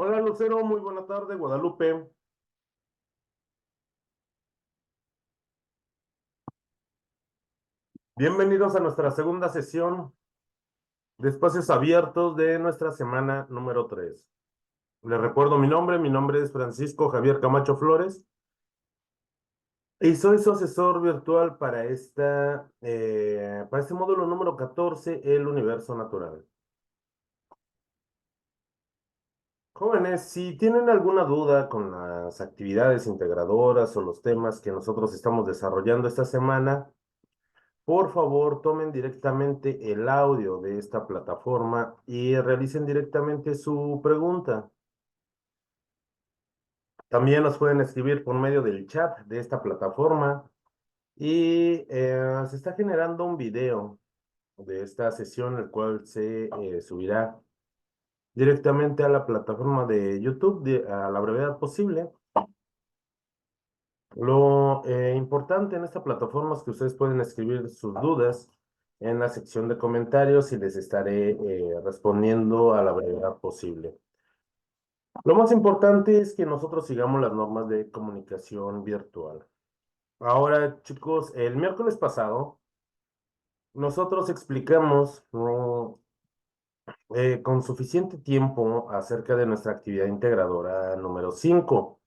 Hola Lucero, muy buena tarde, Guadalupe. Bienvenidos a nuestra segunda sesión de espacios abiertos de nuestra semana número 3. Les recuerdo mi nombre es Francisco Javier Camacho Flores y soy su asesor virtual para este módulo número 14, el universo natural. Jóvenes, si tienen alguna duda con las actividades integradoras o los temas que nosotros estamos desarrollando esta semana, por favor, tomen directamente el audio de esta plataforma y realicen directamente su pregunta. También nos pueden escribir por medio del chat de esta plataforma y se está generando un video de esta sesión, el cual se subirá directamente a la plataforma de YouTube a la brevedad posible. Lo importante en esta plataforma es que ustedes pueden escribir sus dudas en la sección de comentarios y les estaré respondiendo a la brevedad posible. Lo más importante es que nosotros sigamos las normas de comunicación virtual. Ahora, chicos, el miércoles pasado nosotros explicamos con suficiente tiempo acerca de nuestra actividad integradora número 5.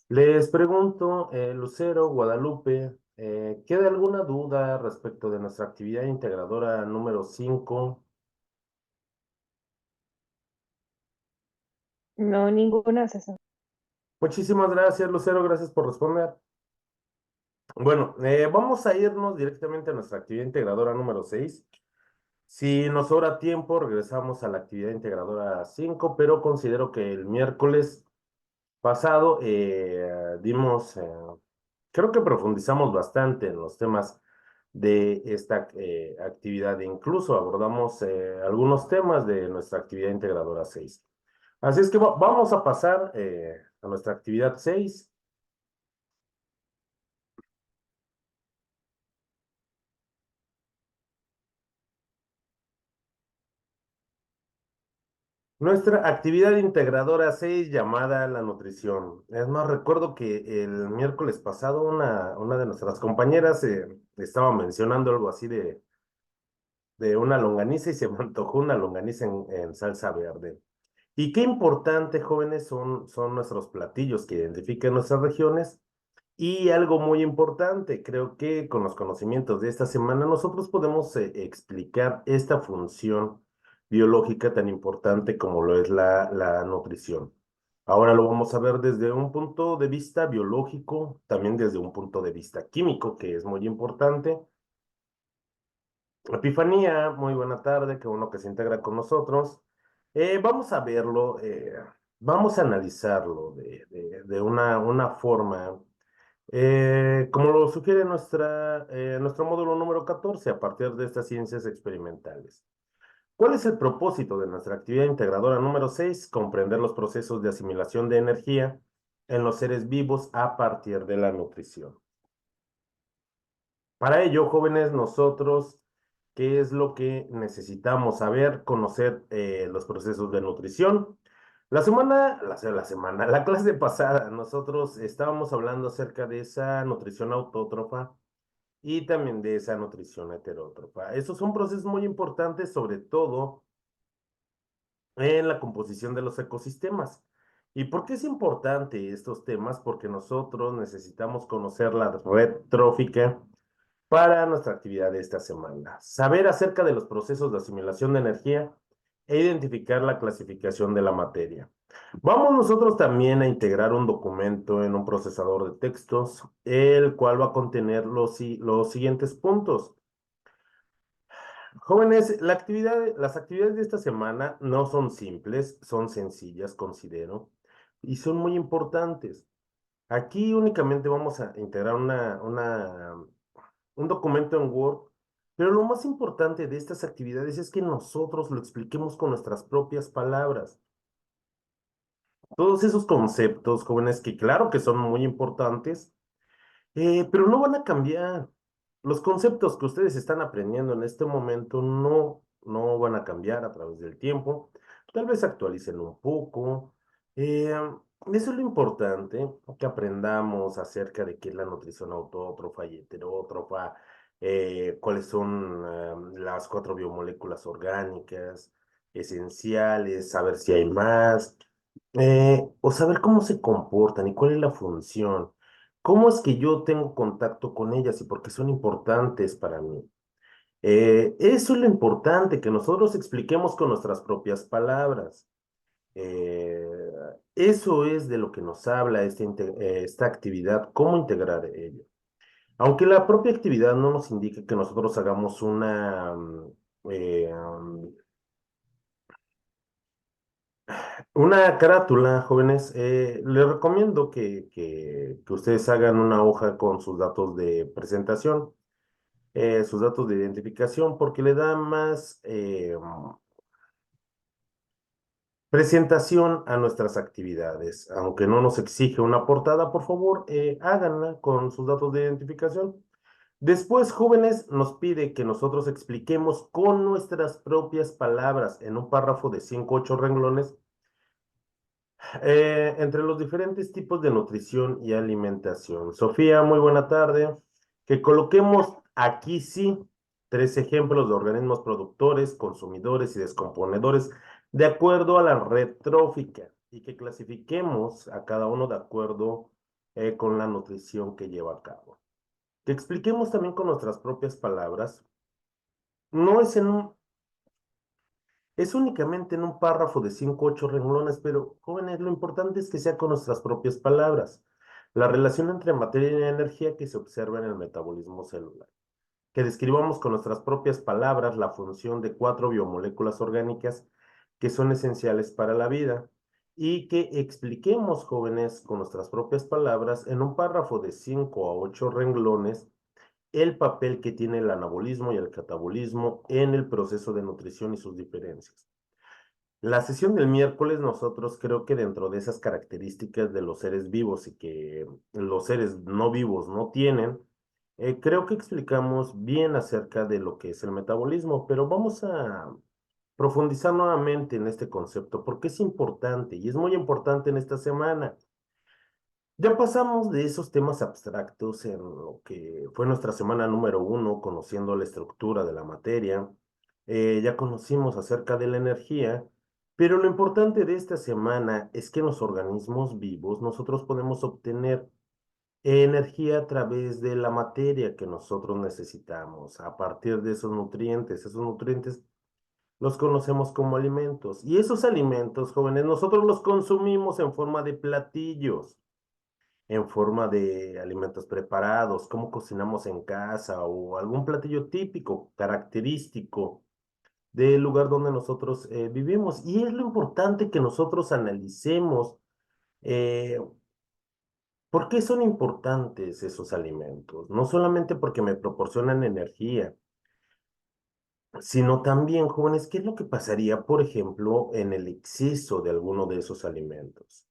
Les pregunto, Lucero, Guadalupe, ¿queda alguna duda respecto de nuestra actividad integradora número 5? No, ninguna, César. Muchísimas gracias, Lucero, gracias por responder. Bueno, vamos a irnos directamente a nuestra actividad integradora número 6. Si nos sobra tiempo, regresamos a la actividad integradora 5, pero considero que el miércoles pasado creo que profundizamos bastante en los temas de esta actividad. Incluso abordamos algunos temas de nuestra actividad integradora 6. Así es que vamos a pasar a nuestra actividad 6. Nuestra actividad integradora 6 llamada la nutrición. Es más, recuerdo que el miércoles pasado una de nuestras compañeras estaba mencionando algo así de una longaniza y se me antojó una longaniza en salsa verde. Y qué importante, jóvenes, son nuestros platillos que identifican nuestras regiones. Y algo muy importante, creo que con los conocimientos de esta semana nosotros podemos explicar esta función biológica tan importante como lo es la nutrición. Ahora lo vamos a ver desde un punto de vista biológico, también desde un punto de vista químico, que es muy importante. Epifanía, muy buena tarde, qué bueno que se integra con nosotros. Vamos a verlo, vamos a analizarlo de una forma, como lo sugiere nuestro módulo número 14 a partir de estas ciencias experimentales. ¿Cuál es el propósito de nuestra actividad integradora número 6? Comprender los procesos de asimilación de energía en los seres vivos a partir de la nutrición. Para ello, jóvenes, nosotros, ¿qué es lo que necesitamos saber? Conocer los procesos de nutrición. La clase pasada, nosotros estábamos hablando acerca de esa nutrición autótrofa y también de esa nutrición heterótrofa. Esos son procesos muy importantes, sobre todo en la composición de los ecosistemas. ¿Y por qué es importante estos temas? Porque nosotros necesitamos conocer la red trófica para nuestra actividad de esta semana. Saber acerca de los procesos de asimilación de energía e identificar la clasificación de la materia. Vamos nosotros también a integrar un documento en un procesador de textos, el cual va a contener los siguientes puntos. Jóvenes, las actividades de esta semana no son simples, son sencillas, considero, y son muy importantes. Aquí únicamente vamos a integrar un documento en Word, pero lo más importante de estas actividades es que nosotros lo expliquemos con nuestras propias palabras. Todos esos conceptos, jóvenes, que claro que son muy importantes, pero no van a cambiar. Los conceptos que ustedes están aprendiendo en este momento no van a cambiar a través del tiempo. Tal vez actualicen un poco, Eh, Eso es lo importante, que aprendamos acerca de qué es la nutrición autótrofa y heterótrofa, cuáles son las cuatro biomoléculas orgánicas esenciales, saber si hay más, o saber cómo se comportan y cuál es la función, cómo es que yo tengo contacto con ellas y por qué son importantes para mí. Eso es lo importante, que nosotros expliquemos con nuestras propias palabras. Eh, Eso es de lo que nos habla esta actividad, cómo integrar ello. Aunque la propia actividad no nos indique que nosotros hagamos una carátula, jóvenes, les recomiendo que ustedes hagan una hoja con sus datos de presentación, sus datos de identificación, porque le da más presentación a nuestras actividades. Aunque no nos exige una portada, por favor, háganla con sus datos de identificación. Después, jóvenes, nos pide que nosotros expliquemos con nuestras propias palabras en un párrafo de 5 o 8 renglones entre los diferentes tipos de nutrición y alimentación. Sofía, muy buena tarde. Que coloquemos aquí sí 3 ejemplos de organismos productores, consumidores y descomponedores de acuerdo a la red trófica y que clasifiquemos a cada uno de acuerdo con la nutrición que lleva a cabo. Que expliquemos también con nuestras propias palabras. No es en un Es únicamente en un párrafo de 5 o 8 renglones, pero jóvenes, lo importante es que sea con nuestras propias palabras. La relación entre materia y energía que se observa en el metabolismo celular. Que describamos con nuestras propias palabras la función de 4 biomoléculas orgánicas que son esenciales para la vida. Y que expliquemos, jóvenes, con nuestras propias palabras, en un párrafo de 5 a 8 renglones, el papel que tiene el anabolismo y el catabolismo en el proceso de nutrición y sus diferencias. La sesión del miércoles, nosotros creo que dentro de esas características de los seres vivos y que los seres no vivos no tienen, creo que explicamos bien acerca de lo que es el metabolismo, pero vamos a profundizar nuevamente en este concepto porque es importante y es muy importante en esta semana. Ya pasamos de esos temas abstractos en lo que fue nuestra semana número 1, conociendo la estructura de la materia. Ya conocimos acerca de la energía, pero lo importante de esta semana es que en los organismos vivos nosotros podemos obtener energía a través de la materia que nosotros necesitamos, a partir de esos nutrientes. Esos nutrientes los conocemos como alimentos. Y esos alimentos, jóvenes, nosotros los consumimos en forma de platillos, en forma de alimentos preparados, cómo cocinamos en casa o algún platillo típico, característico del lugar donde nosotros vivimos. Y es lo importante que nosotros analicemos eh, por qué son importantes esos alimentos. No solamente porque me proporcionan energía, sino también, jóvenes, qué es lo que pasaría, por ejemplo, en el exceso de alguno de esos alimentos.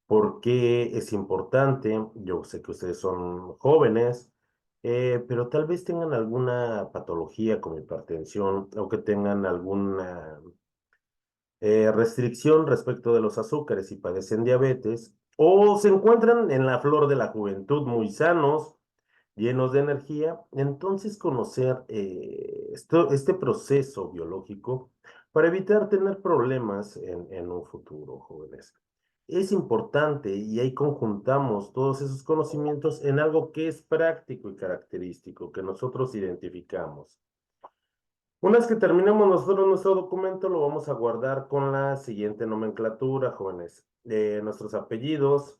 ¿Por qué es importante? Yo sé que ustedes son jóvenes, pero tal vez tengan alguna patología como hipertensión o que tengan alguna restricción respecto de los azúcares y padecen diabetes, o se encuentran en la flor de la juventud muy sanos, llenos de energía. Entonces conocer este proceso biológico para evitar tener problemas en un futuro, jóvenes. Es importante y ahí conjuntamos todos esos conocimientos en algo que es práctico y característico, que nosotros identificamos. Una vez que terminemos nosotros nuestro documento, lo vamos a guardar con la siguiente nomenclatura, jóvenes. Nuestros apellidos,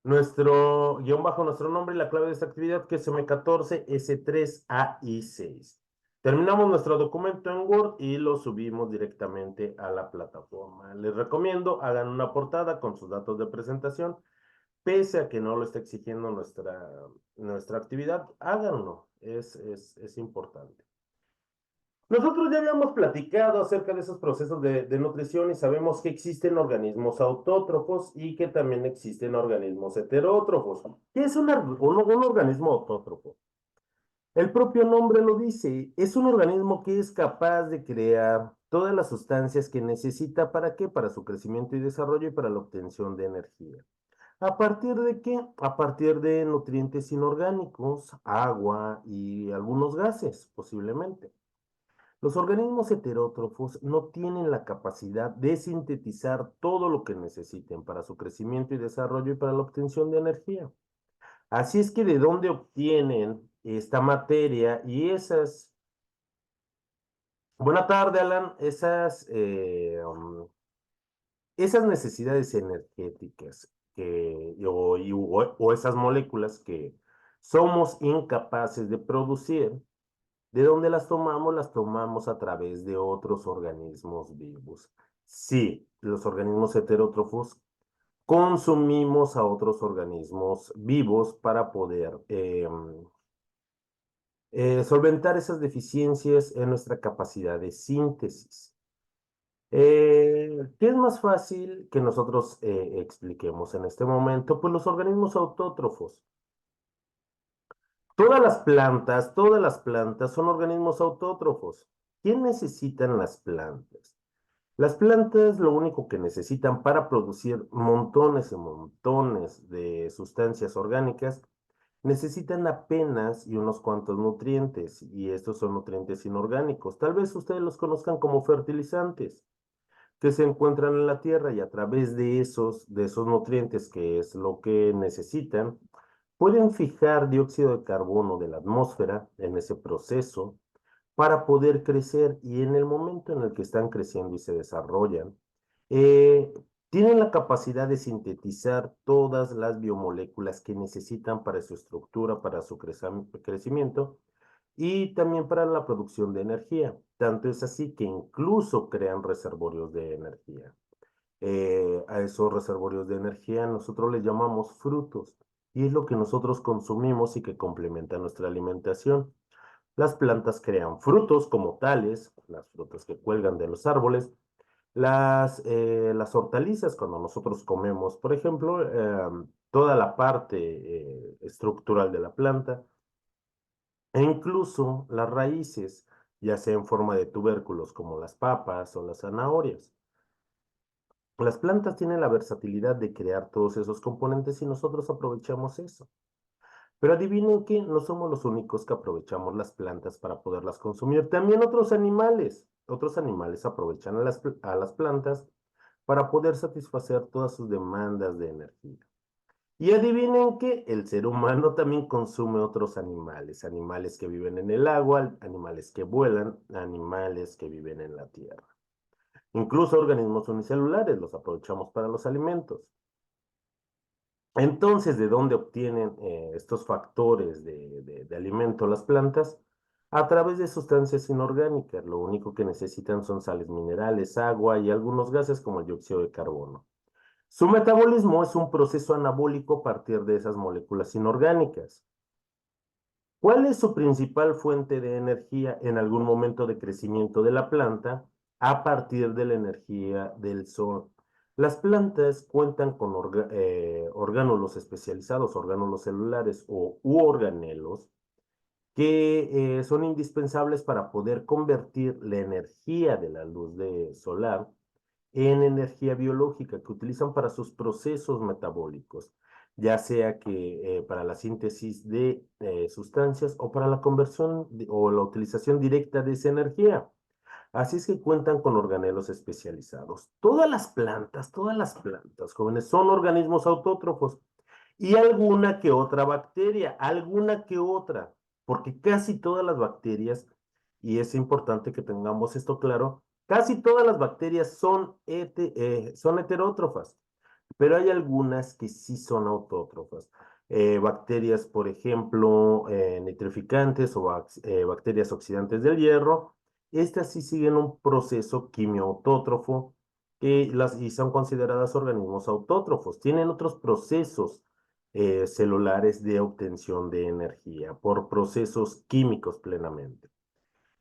nuestro guión bajo nuestro nombre y la clave de esta actividad que es M14 S3AI6. Terminamos nuestro documento en Word y lo subimos directamente a la plataforma. Les recomiendo hagan una portada con sus datos de presentación, pese a que no lo esté exigiendo nuestra actividad, háganlo, es importante. Nosotros ya habíamos platicado acerca de esos procesos de nutrición y sabemos que existen organismos autótrofos y que también existen organismos heterótrofos. ¿Qué es un organismo autótrofo? El propio nombre lo dice, es un organismo que es capaz de crear todas las sustancias que necesita, ¿para qué? Para su crecimiento y desarrollo y para la obtención de energía. ¿A partir de qué? A partir de nutrientes inorgánicos, agua y algunos gases, posiblemente. Los organismos heterótrofos no tienen la capacidad de sintetizar todo lo que necesiten para su crecimiento y desarrollo y para la obtención de energía. Así es que de dónde obtienen esta materia y esas, buena tarde, Alan, esas necesidades energéticas o esas moléculas que somos incapaces de producir. ¿De dónde las tomamos? Las tomamos a través de otros organismos vivos. Sí, los organismos heterótrofos consumimos a otros organismos vivos para poder solventar esas deficiencias en nuestra capacidad de síntesis. ¿Qué es más fácil que nosotros expliquemos en este momento? Pues los organismos autótrofos. Todas las plantas son organismos autótrofos. ¿Qué necesitan las plantas? Las plantas lo único que necesitan para producir montones y montones de sustancias orgánicas, necesitan apenas y unos cuantos nutrientes, y estos son nutrientes inorgánicos. Tal vez ustedes los conozcan como fertilizantes, que se encuentran en la tierra y a través de esos nutrientes, que es lo que necesitan, pueden fijar dióxido de carbono de la atmósfera en ese proceso para poder crecer y en el momento en el que están creciendo y se desarrollan, eh, tienen la capacidad de sintetizar todas las biomoléculas que necesitan para su estructura, para su crecimiento y también para la producción de energía. Tanto es así que incluso crean reservorios de energía. A esos reservorios de energía nosotros les llamamos frutos y es lo que nosotros consumimos y que complementa nuestra alimentación. Las plantas crean frutos como tales, las frutas que cuelgan de los árboles, las hortalizas cuando nosotros comemos, por ejemplo, toda la parte estructural de la planta, e incluso las raíces, ya sea en forma de tubérculos como las papas o las zanahorias. Las plantas tienen la versatilidad de crear todos esos componentes y nosotros aprovechamos eso. Pero adivinen que no somos los únicos que aprovechamos las plantas para poderlas consumir. También otros animales aprovechan a a las plantas para poder satisfacer todas sus demandas de energía. Y adivinen que el ser humano también consume otros animales, animales que viven en el agua, animales que vuelan, animales que viven en la tierra. Incluso organismos unicelulares los aprovechamos para los alimentos. Entonces, ¿de dónde obtienen estos factores de alimento las plantas? A través de sustancias inorgánicas. Lo único que necesitan son sales minerales, agua y algunos gases como el dióxido de carbono. Su metabolismo es un proceso anabólico a partir de esas moléculas inorgánicas. ¿Cuál es su principal fuente de energía en algún momento de crecimiento de la planta? A partir de la energía del sol. Las plantas cuentan con orgánulos especializados, orgánulos celulares u organelos, que son indispensables para poder convertir la energía de la luz solar en energía biológica que utilizan para sus procesos metabólicos, ya sea que para la síntesis de sustancias o para la conversión o la utilización directa de esa energía. Así es que cuentan con organelos especializados. Todas las plantas, jóvenes, son organismos autótrofos y alguna que otra, porque casi todas las bacterias, y es importante que tengamos esto claro, casi todas las bacterias son heterótrofas, pero hay algunas que sí son autótrofas. Bacterias, por ejemplo, nitrificantes o bacterias oxidantes del hierro, estas sí siguen un proceso quimiautótrofo y son consideradas organismos autótrofos. Tienen otros procesos celulares de obtención de energía por procesos químicos plenamente.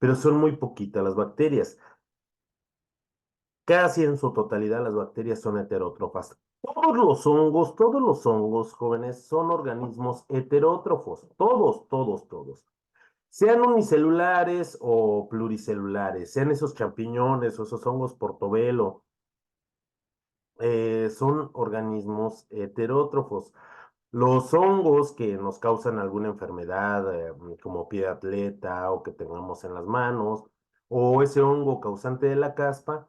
Pero son muy poquitas las bacterias. Casi en su totalidad las bacterias son heterótrofas. Todos los hongos jóvenes son organismos heterótrofos. Todos, todos, todos. Sean unicelulares o pluricelulares, sean esos champiñones o esos hongos portobelo, son organismos heterótrofos. Los hongos que nos causan alguna enfermedad, como pie de atleta o que tengamos en las manos, o ese hongo causante de la caspa,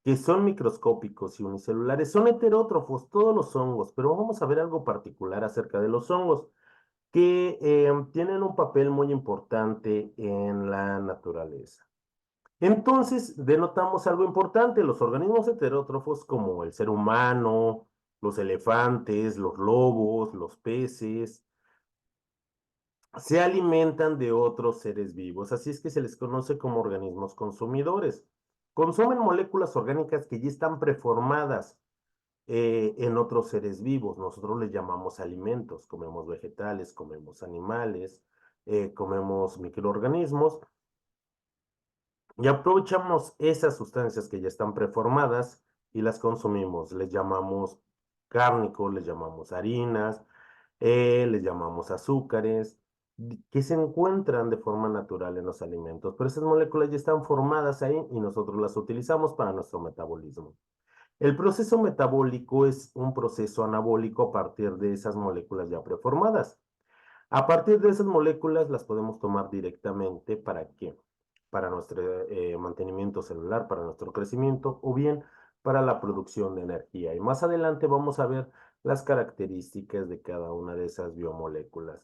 que son microscópicos y unicelulares, son heterótrofos todos los hongos, pero vamos a ver algo particular acerca de los hongos, que tienen un papel muy importante en la naturaleza. Entonces, denotamos algo importante, los organismos heterótrofos como el ser humano, los elefantes, los lobos, los peces, se alimentan de otros seres vivos, así es que se les conoce como organismos consumidores. Consumen moléculas orgánicas que ya están preformadas en otros seres vivos. Nosotros les llamamos alimentos, comemos vegetales, comemos animales, comemos microorganismos y aprovechamos esas sustancias que ya están preformadas y las consumimos. Les llamamos cárnicos, les llamamos harinas, les llamamos azúcares, que se encuentran de forma natural en los alimentos, pero esas moléculas ya están formadas ahí y nosotros las utilizamos para nuestro metabolismo. El proceso metabólico es un proceso anabólico a partir de esas moléculas ya preformadas. A partir de esas moléculas las podemos tomar directamente ¿para qué? Para nuestro mantenimiento celular, para nuestro crecimiento o bien para la producción de energía. Y más adelante vamos a ver las características de cada una de esas biomoléculas.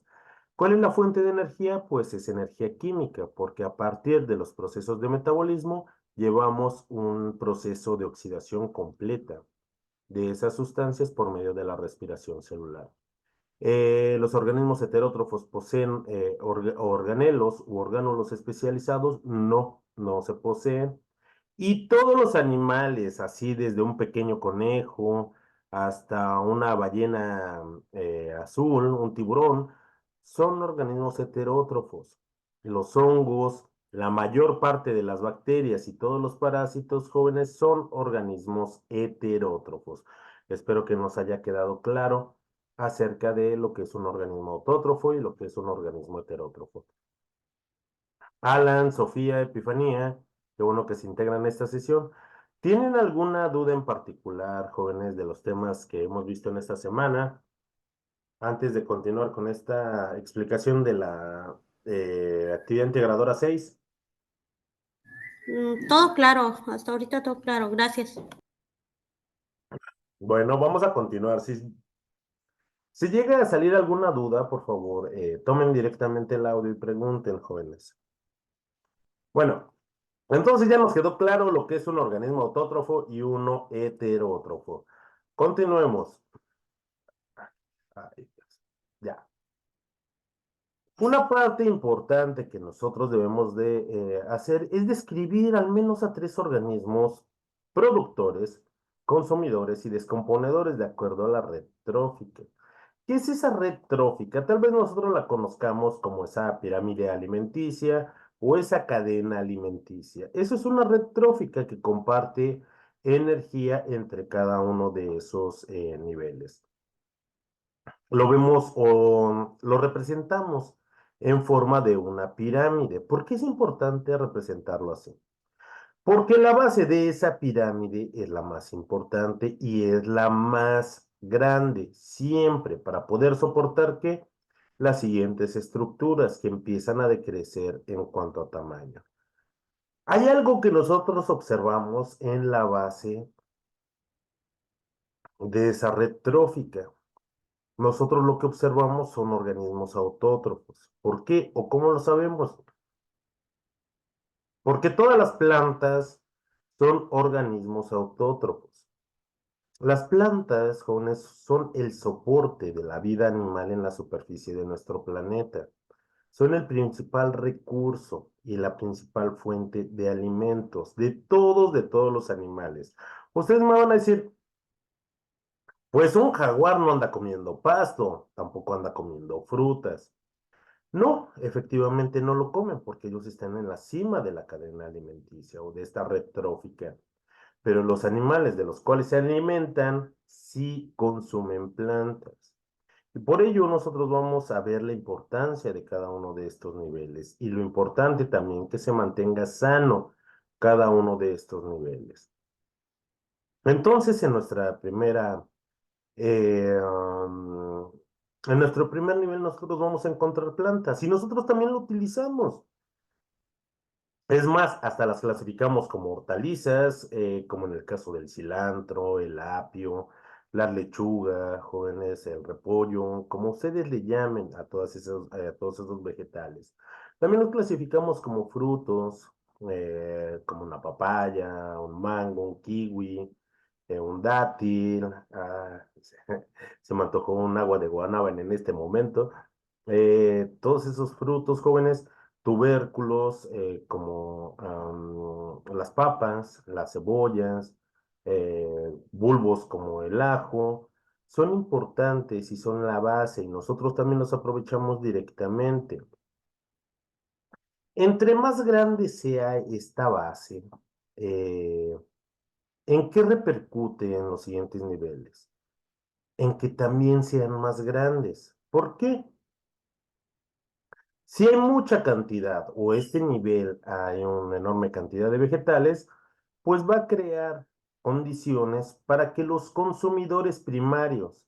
¿Cuál es la fuente de energía? Pues es energía química, porque a partir de los procesos de metabolismo llevamos un proceso de oxidación completa de esas sustancias por medio de la respiración celular. Los organismos heterótrofos poseen organelos u orgánulos especializados, no se poseen. Y todos los animales, así desde un pequeño conejo hasta una ballena azul, un tiburón, son organismos heterótrofos. Los hongos, la mayor parte de las bacterias y todos los parásitos jóvenes son organismos heterótrofos. Espero que nos haya quedado claro acerca de lo que es un organismo autótrofo y lo que es un organismo heterótrofo. Alan, Sofía, Epifanía, qué bueno que se integran a esta sesión. ¿Tienen alguna duda en particular, jóvenes, de los temas que hemos visto en esta semana? Antes de continuar con esta explicación de la actividad integradora 6. Todo claro, hasta ahorita todo claro, gracias. Bueno, vamos a continuar. Si llega a salir alguna duda, por favor, tomen directamente el audio y pregunten, jóvenes. Bueno, entonces ya nos quedó claro lo que es un organismo autótrofo y uno heterótrofo. Continuemos. Ay, Dios. Ya. Una parte importante que nosotros debemos de hacer es describir al menos a 3 organismos productores, consumidores y descomponedores de acuerdo a la red trófica. ¿Qué es esa red trófica? Tal vez nosotros la conozcamos como esa pirámide alimenticia o esa cadena alimenticia. Eso es una red trófica que comparte energía entre cada uno de esos niveles. Lo vemos o lo representamos en forma de una pirámide. ¿Por qué es importante representarlo así? Porque la base de esa pirámide es la más importante y es la más grande, siempre para poder soportar que las siguientes estructuras que empiezan a decrecer en cuanto a tamaño. Hay algo que nosotros observamos en la base de esa red trófica. Nosotros lo que observamos son organismos autótrofos. ¿Por qué o cómo lo sabemos? Porque todas las plantas son organismos autótrofos. Las plantas, jóvenes, son el soporte de la vida animal en la superficie de nuestro planeta. Son el principal recurso y la principal fuente de alimentos de todos los animales. Ustedes me van a decir, pues un jaguar no anda comiendo pasto, tampoco anda comiendo frutas. No, efectivamente no lo comen porque ellos están en la cima de la cadena alimenticia o de esta red trófica. Pero los animales de los cuales se alimentan sí consumen plantas. Por ello, nosotros vamos a ver la importancia de cada uno de estos niveles y lo importante también que se mantenga sano cada uno de estos niveles. Entonces, en nuestro primer nivel nosotros vamos a encontrar plantas y nosotros también lo utilizamos. Es más, hasta las clasificamos como hortalizas, como en el caso del cilantro, el apio, la lechuga, jóvenes, el repollo, como ustedes le llamen a todos esos vegetales. También los clasificamos como frutos, como una papaya, un mango, un kiwi, un dátil. Se me antojó un agua de guanábana en este momento. Todos esos frutos jóvenes tubérculos como las papas, las cebollas, bulbos como el ajo, son importantes y son la base y nosotros también los aprovechamos directamente. Entre más grande sea esta base, eh, ¿en qué repercute en los siguientes niveles? En que también sean más grandes. ¿Por qué? Si hay mucha cantidad o este nivel hay una enorme cantidad de vegetales, pues va a crear condiciones para que los consumidores primarios,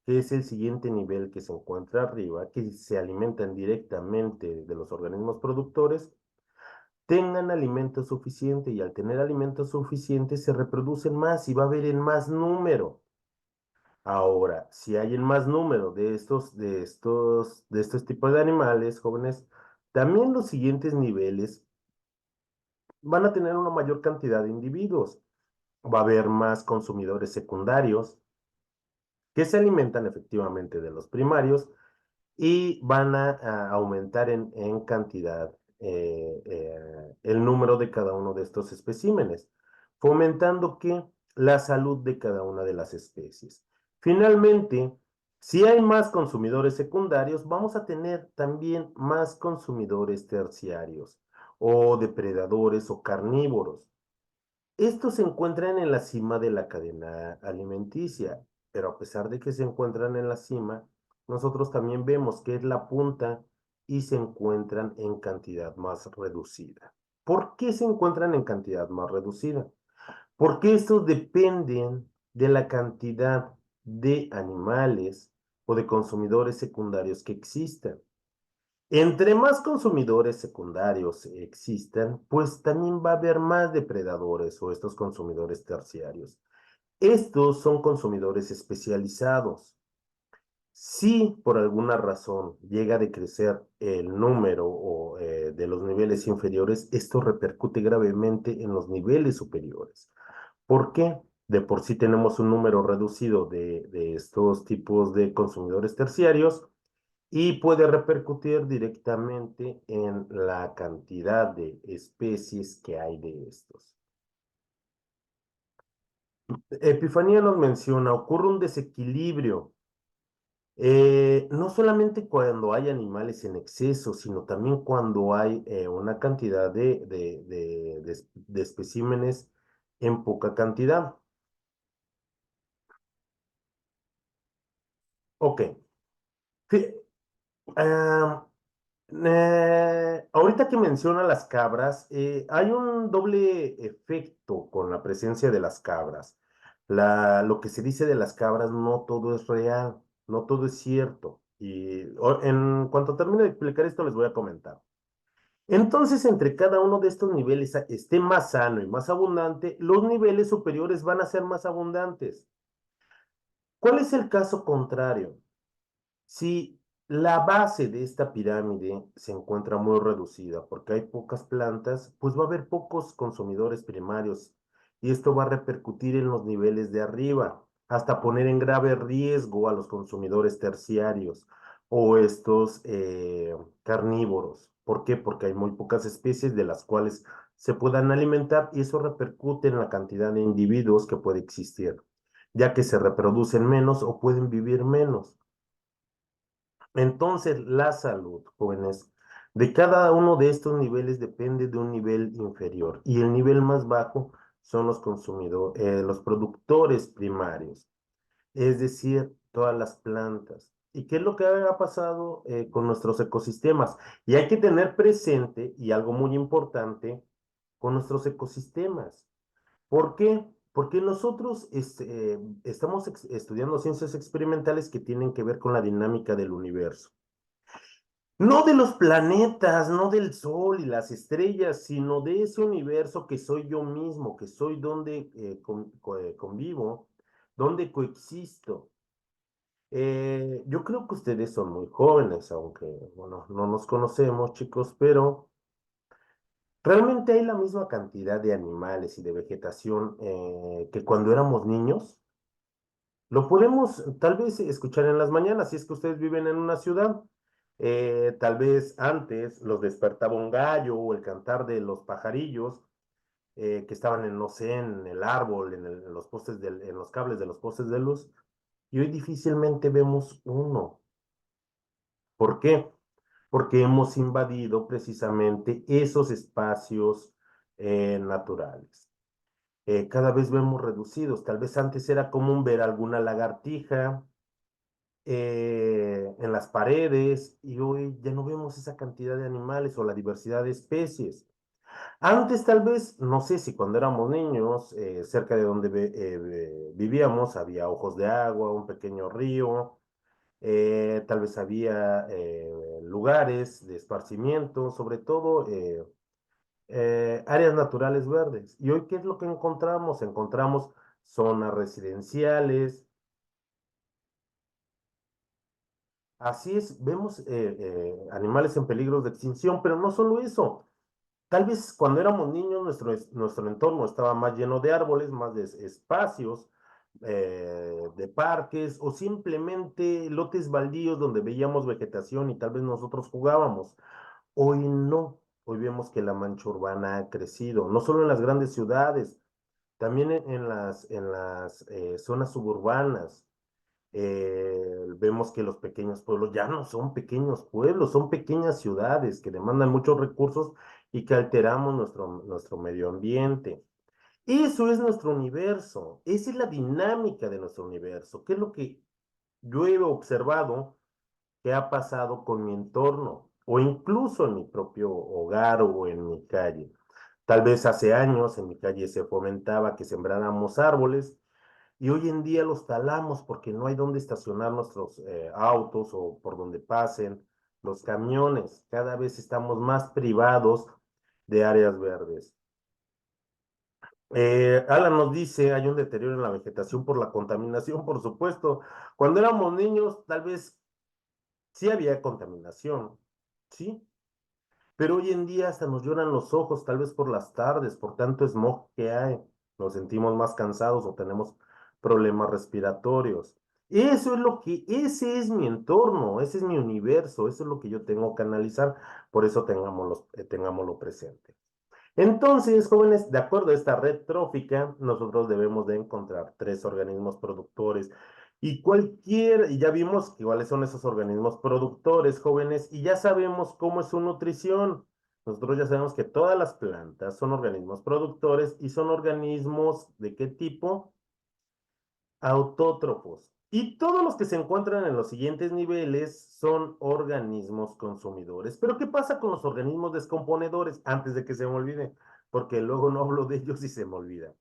que es el siguiente nivel que se encuentra arriba, que se alimentan directamente de los organismos productores, tengan alimento suficiente y al tener alimento suficiente se reproducen más y va a haber en más número. Ahora, si hay en más número de estos tipos de animales jóvenes, también los siguientes niveles van a tener una mayor cantidad de individuos. Va a haber más consumidores secundarios que se alimentan efectivamente de los primarios y van a aumentar en cantidad el número de cada uno de estos especímenes, fomentando que la salud de cada una de las especies. Finalmente, si hay más consumidores secundarios, vamos a tener también más consumidores terciarios o depredadores o carnívoros. Estos se encuentran en la cima de la cadena alimenticia, pero a pesar de que se encuentran en la cima, nosotros también vemos que es la punta y se encuentran en cantidad más reducida. ¿Por qué se encuentran en cantidad más reducida? Porque estos dependen de la cantidad de animales o de consumidores secundarios que existan. Entre más consumidores secundarios existan, pues también va a haber más depredadores o estos consumidores terciarios. Estos son consumidores especializados. Si por alguna razón llega a decrecer el número de los niveles inferiores, esto repercute gravemente en los niveles superiores. ¿Por qué? De por sí tenemos un número reducido de estos tipos de consumidores terciarios y puede repercutir directamente en la cantidad de especies que hay de estos. Epifanía nos menciona, ocurre un desequilibrio, no solamente cuando hay animales en exceso, sino también cuando hay una cantidad de especímenes en poca cantidad. Ok. Fí- ah, ahorita que menciona las cabras, hay un doble efecto con la presencia de las cabras. Lo que se dice de las cabras, no todo es real, no todo es cierto. Y en cuanto termine de explicar esto, les voy a comentar. Entonces, entre cada uno de estos niveles esté más sano y más abundante, los niveles superiores van a ser más abundantes. ¿Cuál es el caso contrario? Si la base de esta pirámide se encuentra muy reducida porque hay pocas plantas, pues va a haber pocos consumidores primarios y esto va a repercutir en los niveles de arriba, hasta poner en grave riesgo a los consumidores terciarios o estos carnívoros. ¿Por qué? Porque hay muy pocas especies de las cuales se puedan alimentar y eso repercute en la cantidad de individuos que puede existir, ya que se reproducen menos o pueden vivir menos. Entonces, la salud, jóvenes, de cada uno de estos niveles depende de un nivel inferior y el nivel más bajo son los consumidores, los productores primarios, es decir, todas las plantas. ¿Y qué es lo que ha pasado con nuestros ecosistemas? Y hay que tener presente, y algo muy importante, con nuestros ecosistemas. ¿Por qué? Porque nosotros estamos estudiando ciencias experimentales que tienen que ver con la dinámica del universo. No de los planetas, no del Sol y las estrellas, sino de ese universo que soy yo mismo, que soy donde convivo, donde coexisto. Yo creo que ustedes son muy jóvenes, aunque, bueno, no nos conocemos, chicos, pero realmente hay la misma cantidad de animales y de vegetación que cuando éramos niños. Lo podemos tal vez escuchar en las mañanas, si es que ustedes viven en una ciudad. Tal vez antes los despertaba un gallo o el cantar de los pajarillos que estaban en, no sé, en el árbol, en los postes en los cables de los postes de luz. Y hoy difícilmente vemos uno. ¿Por qué? Porque hemos invadido precisamente esos espacios naturales. Cada vez vemos reducidos. Tal vez antes era común ver alguna lagartija en las paredes y hoy ya no vemos esa cantidad de animales o la diversidad de especies. Antes tal vez, no sé si cuando éramos niños, cerca de donde vivíamos había ojos de agua, un pequeño río, tal vez había lugares de esparcimiento, sobre todo áreas naturales verdes. ¿Y hoy qué es lo que encontramos? Encontramos zonas residenciales. Así es, vemos animales en peligro de extinción, pero no solo eso. Tal vez cuando éramos niños nuestro entorno estaba más lleno de árboles, más de espacios, de parques o simplemente lotes baldíos donde veíamos vegetación y tal vez nosotros jugábamos. Hoy no, hoy vemos que la mancha urbana ha crecido, no solo en las grandes ciudades, también en las zonas suburbanas. Vemos que los pequeños pueblos ya no son pequeños pueblos, son pequeñas ciudades que demandan muchos recursos y que alteramos nuestro medio ambiente. Eso es nuestro universo, esa es la dinámica de nuestro universo, que es lo que yo he observado que ha pasado con mi entorno o incluso en mi propio hogar o en mi calle. Tal vez hace años en mi calle se fomentaba que sembráramos árboles y hoy en día los talamos porque no hay dónde estacionar nuestros autos o por donde pasen los camiones. Cada vez estamos más privados de áreas verdes. Alan nos dice, hay un deterioro en la vegetación por la contaminación, por supuesto. Cuando éramos niños, tal vez sí había contaminación, ¿sí? Pero hoy en día hasta nos lloran los ojos, tal vez por las tardes, por tanto smog que hay. Nos sentimos más cansados o tenemos problemas respiratorios. Ese es mi entorno, ese es mi universo, eso es lo que yo tengo que analizar, por eso tengámoslo presente. Entonces, jóvenes, de acuerdo a esta red trófica, nosotros debemos de encontrar tres organismos productores y ya vimos cuáles son esos organismos productores, jóvenes, y ya sabemos cómo es su nutrición. Nosotros ya sabemos que todas las plantas son organismos productores y son organismos ¿de qué tipo? Autótrofos. Y todos los que se encuentran en los siguientes niveles son organismos consumidores. Pero ¿qué pasa con los organismos descomponedores? Antes de que se me olvide, porque luego no hablo de ellos y se me olvida.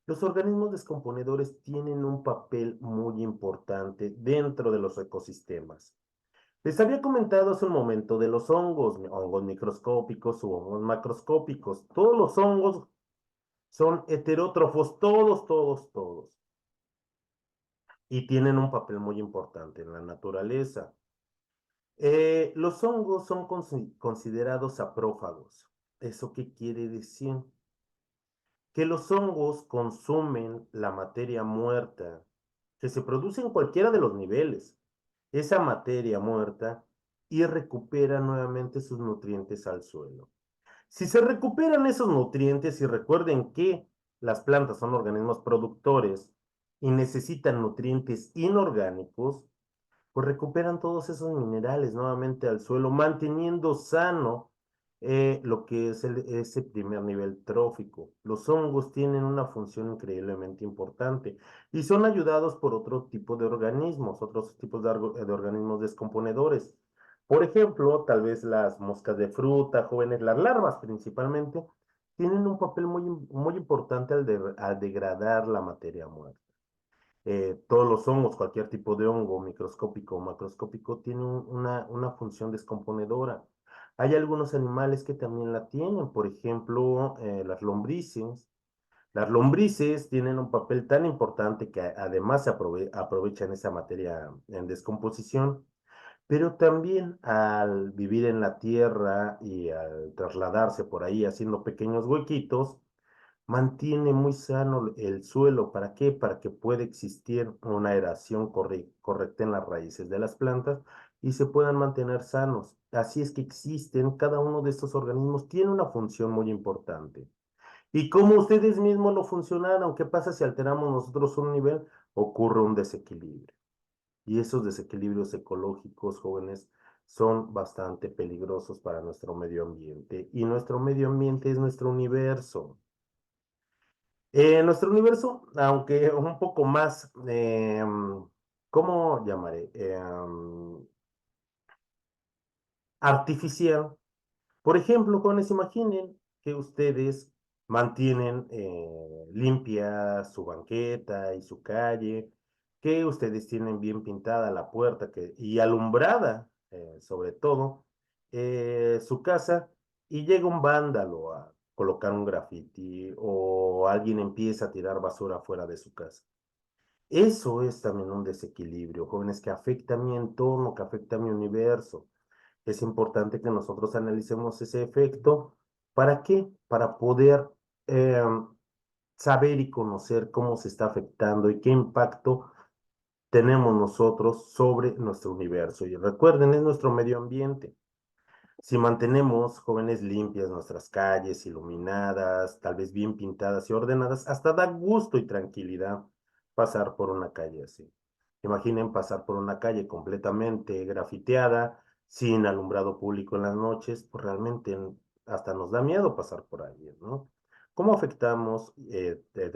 Los organismos descomponedores tienen un papel muy importante dentro de los ecosistemas. Les había comentado hace un momento de los hongos microscópicos u hongos macroscópicos. Todos los hongos son heterótrofos, todos, todos, todos. Y tienen un papel muy importante en la naturaleza. Los hongos son considerados saprófagos. ¿Eso qué quiere decir? Que los hongos consumen la materia muerta que se produce en cualquiera de los niveles, esa materia muerta, y recuperan nuevamente sus nutrientes al suelo. Si se recuperan esos nutrientes, y recuerden que las plantas son organismos productores y necesitan nutrientes inorgánicos, pues recuperan todos esos minerales nuevamente al suelo, manteniendo sano lo que es ese primer nivel trófico. Los hongos tienen una función increíblemente importante y son ayudados por otro tipo de organismos, otros tipos de organismos descomponedores. Por ejemplo, tal vez las moscas de fruta, jóvenes, las larvas principalmente, tienen un papel muy importante al degradar la materia muerta. Todos los hongos, cualquier tipo de hongo, microscópico o macroscópico, tiene una función descomponedora. Hay algunos animales que también la tienen, por ejemplo, las lombrices. Las lombrices tienen un papel tan importante que además aprovechan esa materia en descomposición, pero también al vivir en la tierra y al trasladarse por ahí haciendo pequeños huequitos, mantiene muy sano el suelo. ¿Para qué? Para que pueda existir una aeración correcta en las raíces de las plantas y se puedan mantener sanos. Así es que existen, cada uno de estos organismos tiene una función muy importante. Y como ustedes mismos lo funcionaron, ¿qué pasa si alteramos nosotros un nivel? Ocurre un desequilibrio. Y esos desequilibrios ecológicos, jóvenes, son bastante peligrosos para nuestro medio ambiente. Y nuestro medio ambiente es nuestro universo. Nuestro universo, aunque un poco más, ¿cómo llamaré? Artificial. Por ejemplo, jóvenes, imaginen que ustedes mantienen limpia su banqueta y su calle, que ustedes tienen bien pintada la puerta y alumbrada, sobre todo, su casa, y llega un vándalo a colocar un grafiti o alguien empieza a tirar basura fuera de su casa. Eso es también un desequilibrio, jóvenes, que afecta a mi entorno, que afecta a mi universo. Es importante que nosotros analicemos ese efecto. ¿Para qué? Para poder eh, saber y conocer cómo se está afectando y qué impacto tenemos nosotros sobre nuestro universo. Y recuerden, es nuestro medio ambiente. Si mantenemos, jóvenes, limpias nuestras calles, iluminadas, tal vez bien pintadas y ordenadas, hasta da gusto y tranquilidad pasar por una calle así. Imaginen pasar por una calle completamente grafiteada, sin alumbrado público en las noches, pues realmente hasta nos da miedo pasar por ahí, ¿no? ¿Cómo afectamos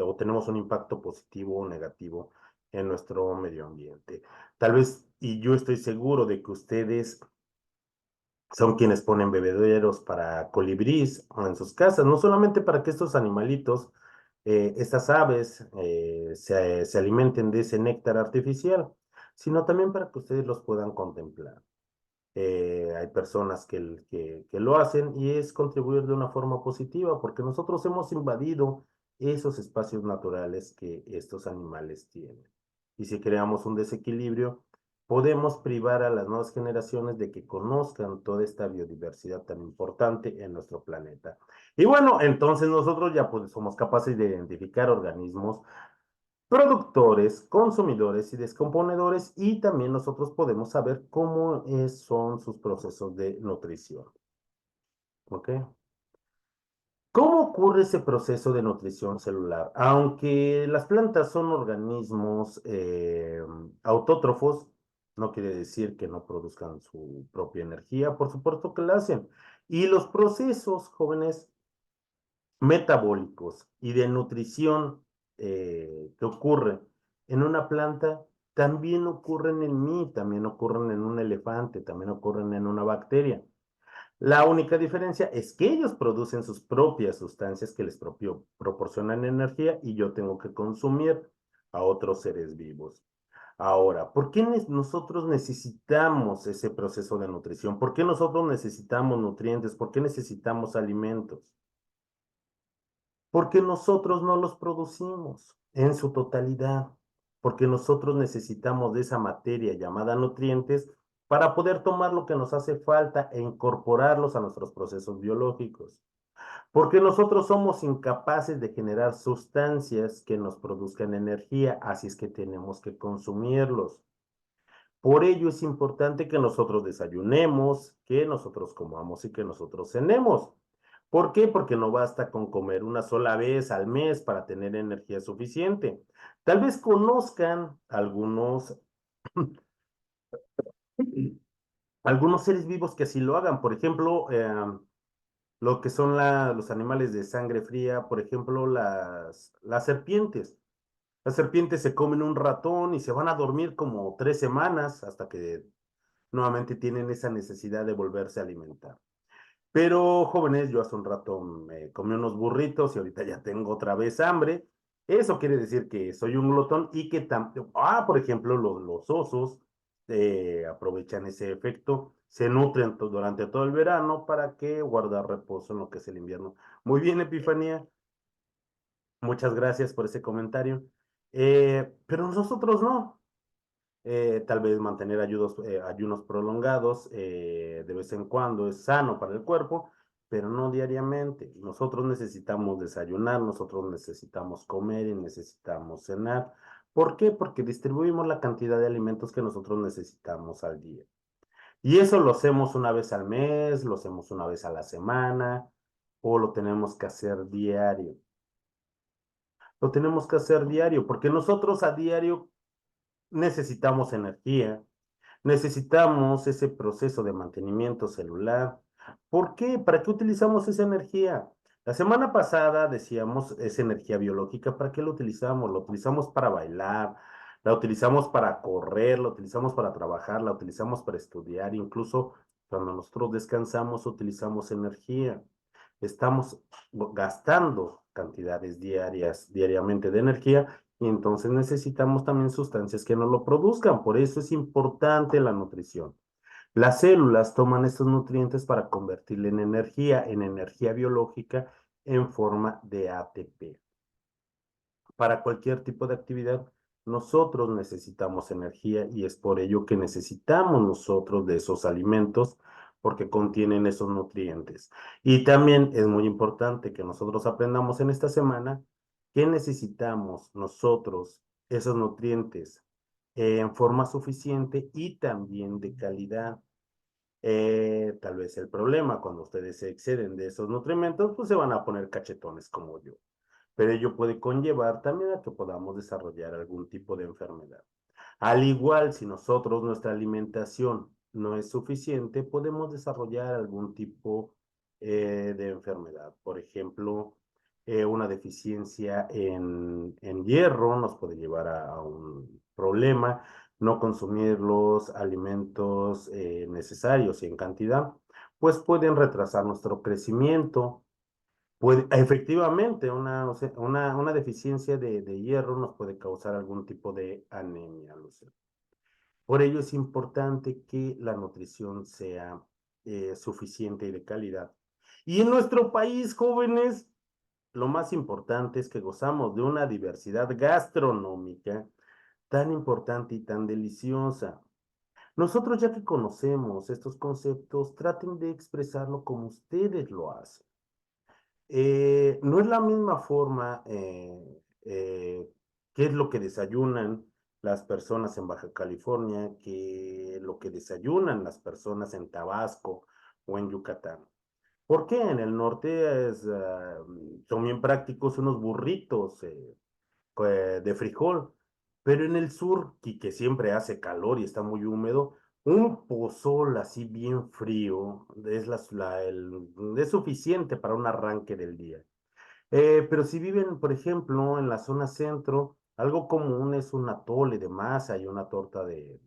o tenemos un impacto positivo o negativo en nuestro medio ambiente? Tal vez, y yo estoy seguro de que ustedes son quienes ponen bebederos para colibrís en sus casas, no solamente para que estos animalitos, estas aves, se alimenten de ese néctar artificial, sino también para que ustedes los puedan contemplar. Hay personas que lo hacen y es contribuir de una forma positiva, porque nosotros hemos invadido esos espacios naturales que estos animales tienen. Y si creamos un desequilibrio, podemos privar a las nuevas generaciones de que conozcan toda esta biodiversidad tan importante en nuestro planeta. Y bueno, entonces nosotros ya pues, somos capaces de identificar organismos productores, consumidores y descomponedores, y también nosotros podemos saber cómo son sus procesos de nutrición. ¿Ok? ¿Cómo ocurre ese proceso de nutrición celular? Aunque las plantas son organismos autótrofos, no quiere decir que no produzcan su propia energía, por supuesto que la hacen. Y los procesos, jóvenes, metabólicos y de nutrición que ocurren en una planta también ocurren en mí, también ocurren en un elefante, también ocurren en una bacteria. La única diferencia es que ellos producen sus propias sustancias que les proporcionan energía y yo tengo que consumir a otros seres vivos. Ahora, ¿por qué nosotros necesitamos ese proceso de nutrición? ¿Por qué nosotros necesitamos nutrientes? ¿Por qué necesitamos alimentos? Porque nosotros no los producimos en su totalidad, porque nosotros necesitamos de esa materia llamada nutrientes para poder tomar lo que nos hace falta e incorporarlos a nuestros procesos biológicos, porque nosotros somos incapaces de generar sustancias que nos produzcan energía, así es que tenemos que consumirlos. Por ello es importante que nosotros desayunemos, que nosotros comamos y que nosotros cenemos. ¿Por qué? Porque no basta con comer una sola vez al mes para tener energía suficiente. Tal vez conozcan algunos seres vivos que así lo hagan. Por ejemplo, lo que son los animales de sangre fría, por ejemplo, las serpientes. Las serpientes se comen un ratón y se van a dormir como 3 semanas hasta que nuevamente tienen esa necesidad de volverse a alimentar. Pero jóvenes, yo hace un rato me comí unos burritos y ahorita ya tengo otra vez hambre. Eso quiere decir que soy un glotón y que, por ejemplo, los osos aprovechan ese efecto, se nutren durante todo el verano para que guardar reposo en lo que es el invierno. Muy bien, Epifanía, muchas gracias por ese comentario. Pero nosotros no. Tal vez mantener ayunos prolongados de vez en cuando es sano para el cuerpo, pero no diariamente. Nosotros necesitamos desayunar, nosotros necesitamos comer y necesitamos cenar. ¿Por qué? Porque distribuimos la cantidad de alimentos que nosotros necesitamos al día. Y eso lo hacemos una vez al mes, lo hacemos una vez a la semana, o lo tenemos que hacer diario. Lo tenemos que hacer diario, porque nosotros a diario necesitamos energía. Necesitamos ese proceso de mantenimiento celular. ¿Por qué? ¿Para qué utilizamos esa energía? La semana pasada decíamos esa energía biológica, ¿para qué la utilizamos? La utilizamos para bailar, la utilizamos para correr, la utilizamos para trabajar, la utilizamos para estudiar, incluso cuando nosotros descansamos utilizamos energía. Estamos gastando cantidades diariamente de energía y entonces necesitamos también sustancias que nos lo produzcan. Por eso es importante la nutrición. Las células toman estos nutrientes para convertirla en energía biológica en forma de ATP. Para cualquier tipo de actividad, nosotros necesitamos energía y es por ello que necesitamos nosotros de esos alimentos porque contienen esos nutrientes. Y también es muy importante que nosotros aprendamos en esta semana que necesitamos nosotros esos nutrientes en forma suficiente y también de calidad. Tal vez el problema cuando ustedes se exceden de esos nutrimentos, pues se van a poner cachetones como yo, pero ello puede conllevar también a que podamos desarrollar algún tipo de enfermedad. Al igual, si nosotros nuestra alimentación no es suficiente, podemos desarrollar algún tipo de enfermedad. Por ejemplo, una deficiencia en hierro nos puede llevar a un problema. No consumir los alimentos necesarios y en cantidad, pues pueden retrasar nuestro crecimiento. Puede, efectivamente, una deficiencia de hierro nos puede causar algún tipo de anemia, Lucero. Por ello es importante que la nutrición sea suficiente y de calidad. Y en nuestro país, jóvenes, lo más importante es que gozamos de una diversidad gastronómica tan importante y tan deliciosa. Nosotros, ya que conocemos estos conceptos, traten de expresarlo como ustedes lo hacen. No es la misma forma qué es lo que desayunan las personas en Baja California que lo que desayunan las personas en Tabasco o en Yucatán. ¿Por qué? En el norte son bien prácticos unos burritos de frijol, pero en el sur, que siempre hace calor y está muy húmedo, un pozol así bien frío es suficiente para un arranque del día. Pero si viven, por ejemplo, en la zona centro, algo común es un atole de masa y una torta de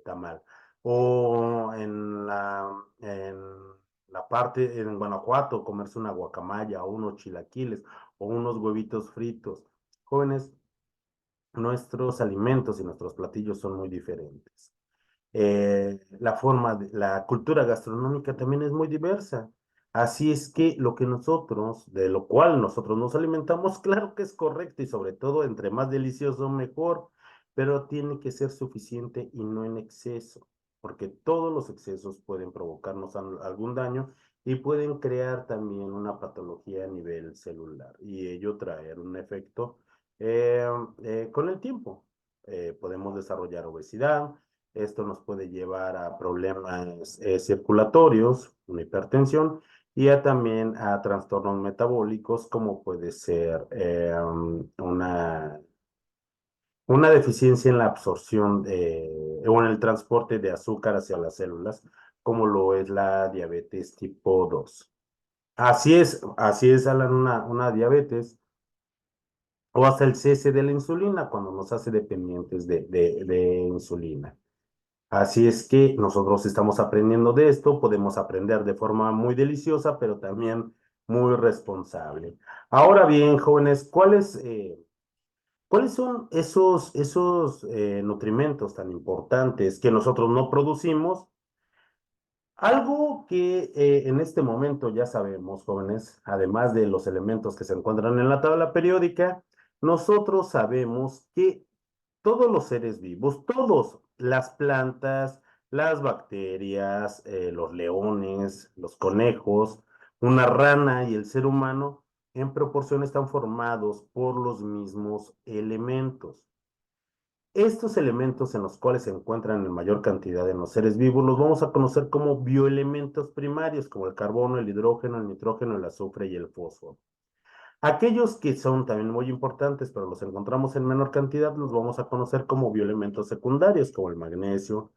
tamal. O en la parte, en Guanajuato, comerse una guacamaya o unos chilaquiles o unos huevitos fritos. Jóvenes, nuestros alimentos y nuestros platillos son muy diferentes. La cultura gastronómica también es muy diversa. Así es que lo que nosotros, de lo cual nosotros nos alimentamos, claro que es correcto y sobre todo entre más delicioso mejor, pero tiene que ser suficiente y no en exceso, porque todos los excesos pueden provocarnos algún daño y pueden crear también una patología a nivel celular y ello traer un efecto eh, con el tiempo. Podemos desarrollar obesidad, esto nos puede llevar a problemas circulatorios, una hipertensión, y también a trastornos metabólicos, como puede ser una deficiencia en la absorción o en el transporte de azúcar hacia las células, como lo es la diabetes tipo 2. así es, Alan, una diabetes o hasta el cese de la insulina cuando nos hace dependientes de insulina. Así es que nosotros estamos aprendiendo de esto, podemos aprender de forma muy deliciosa, pero también muy responsable. Ahora bien, jóvenes, ¿cuáles son esos nutrimentos tan importantes que nosotros no producimos? Algo que en este momento ya sabemos, jóvenes, además de los elementos que se encuentran en la tabla periódica, nosotros sabemos que todos los seres vivos, todos, las plantas, las bacterias, los leones, los conejos, una rana y el ser humano, en proporción están formados por los mismos elementos. Estos elementos en los cuales se encuentran en mayor cantidad en los seres vivos los vamos a conocer como bioelementos primarios, como el carbono, el hidrógeno, el nitrógeno, el azufre y el fósforo. Aquellos que son también muy importantes, pero los encontramos en menor cantidad, los vamos a conocer como bioelementos secundarios, como el magnesio,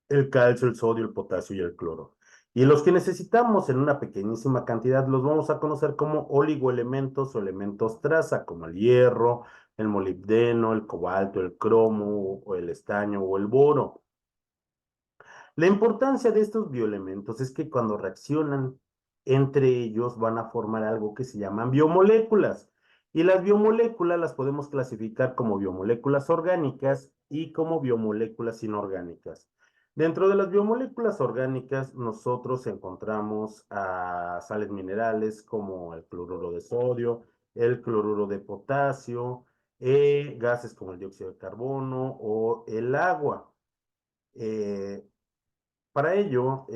el calcio, el sodio, el potasio y el cloro. Y los que necesitamos en una pequeñísima cantidad los vamos a conocer como oligoelementos o elementos traza, como el hierro, el molibdeno, el cobalto, el cromo, o el estaño o el boro. La importancia de estos bioelementos es que cuando reaccionan entre ellos van a formar algo que se llaman biomoléculas. Y las biomoléculas las podemos clasificar como biomoléculas orgánicas y como biomoléculas inorgánicas. Dentro de las biomoléculas orgánicas nosotros encontramos a sales minerales como el cloruro de sodio, el cloruro de potasio, gases como el dióxido de carbono o el agua. Eh, para ello,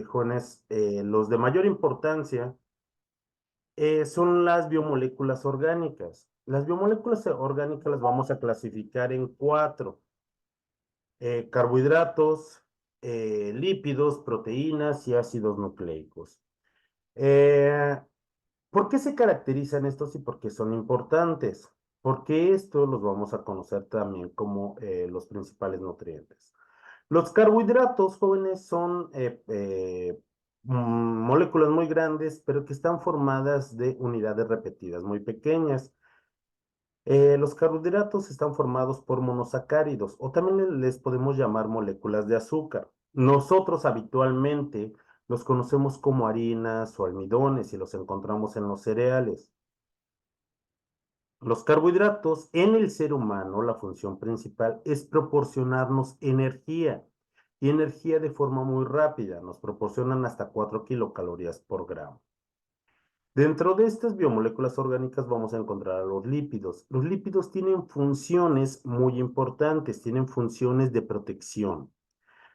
jóvenes, los de mayor importancia son las biomoléculas orgánicas. Las biomoléculas orgánicas las vamos a clasificar en cuatro: carbohidratos, lípidos, proteínas y ácidos nucleicos. Eh, ¿Por qué se caracterizan estos y por qué son importantes? Porque estos los vamos a conocer también como los principales nutrientes. Los carbohidratos, jóvenes, son moléculas muy grandes, pero que están formadas de unidades repetidas muy pequeñas. Los carbohidratos están formados por monosacáridos o también les podemos llamar moléculas de azúcar. Nosotros habitualmente los conocemos como harinas o almidones y los encontramos en los cereales. Los carbohidratos en el ser humano, la función principal es proporcionarnos energía y energía de forma muy rápida. Nos proporcionan hasta 4 kilocalorías por gramo. Dentro de estas biomoléculas orgánicas vamos a encontrar a los lípidos. Los lípidos tienen funciones muy importantes, tienen funciones de protección,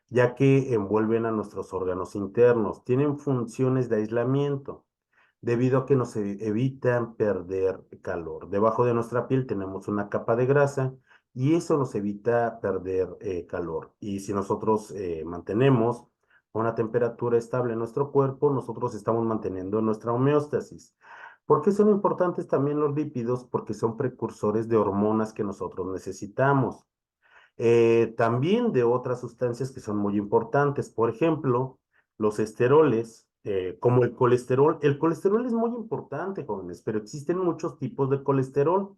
ya que envuelven a nuestros órganos internos, tienen funciones de aislamiento debido a que nos evitan perder calor. Debajo de nuestra piel tenemos una capa de grasa y eso nos evita perder calor. Y si nosotros mantenemos una temperatura estable en nuestro cuerpo, nosotros estamos manteniendo nuestra homeostasis. ¿Por qué son importantes también los lípidos? Porque son precursores de hormonas que nosotros necesitamos. También de otras sustancias que son muy importantes. Por ejemplo, los esteroles, como el colesterol. El colesterol es muy importante, jóvenes, pero existen muchos tipos de colesterol.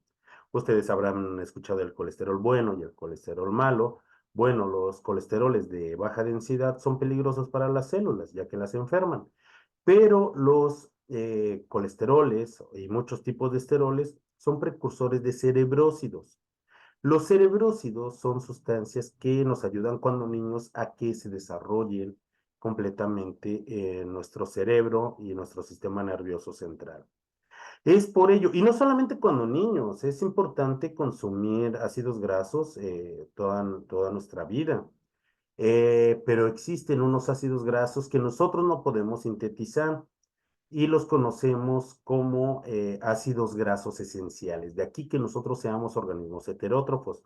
Ustedes habrán escuchado el colesterol bueno y el colesterol malo. Bueno, los colesteroles de baja densidad son peligrosos para las células, ya que las enferman, pero los colesteroles y muchos tipos de esteroles son precursores de cerebrósidos. Los cerebrósidos son sustancias que nos ayudan cuando niños a que se desarrollen completamente nuestro cerebro y nuestro sistema nervioso central. Es por ello, y no solamente cuando niños, es importante consumir ácidos grasos toda nuestra vida. Pero existen unos ácidos grasos que nosotros no podemos sintetizar y los conocemos como ácidos grasos esenciales. De aquí que nosotros seamos organismos heterótrofos.